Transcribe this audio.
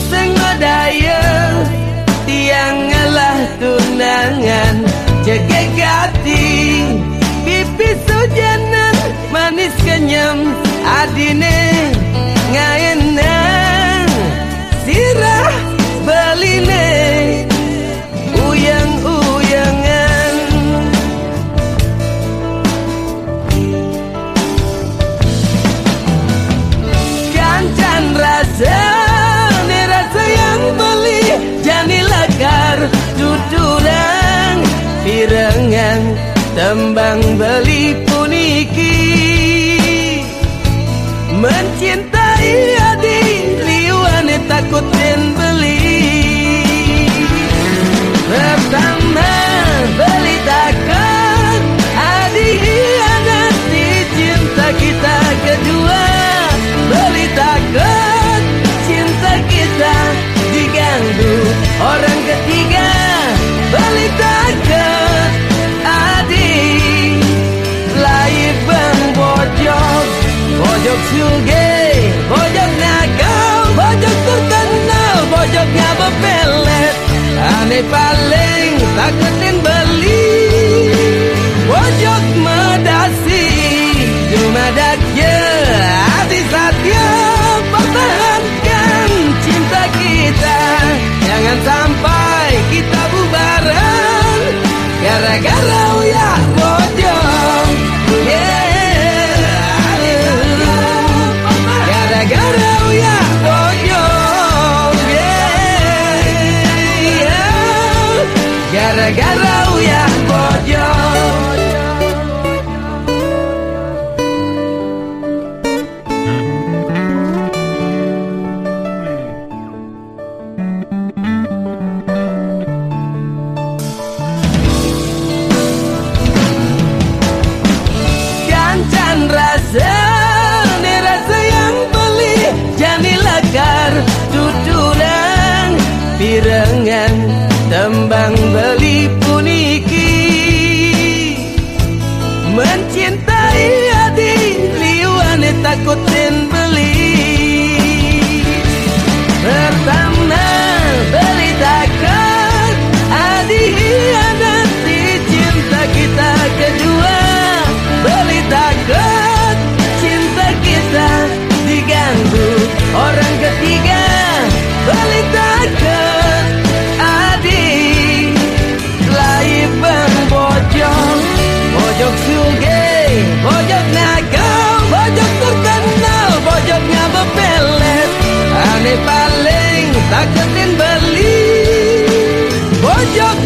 sing medaya tiang ngalah tunangan cegek hati pipis hujanan manis kenyam adine ngaenang sirah beline uyang-uyangan kancan rasa rasa yang beli jani lakar tuturang pirengan tembang beli puniki mencintai adi liwane takutin beli pertama beli takut adi hianati cinta kita kedua beli takut cinta kita diganggu orang ketiga beli takut adi lain bang bojok bojok suge bojok nakal bojok terkenal bojoknya bepelet aneh paling takutin beli bojok medasi jumadak ya hati satya pertahankan cinta kita jangan sampai kita bubaran gara-gara uya bojok gara-gara uya bojok gara-gara uya bojok. Kancan rasa yang beli jani lakar tuturang pirengan tembang beli puniki mencintai adi liwane takutin beli pertama beli takut adi hianati cinta kita kedua beli takut cinta kita diganggu orang ketiga beli takut adi lain bang bojok bojok suge bojok nakal bojok terkenal bojoknya bepelet aneh paling takutin beli bojok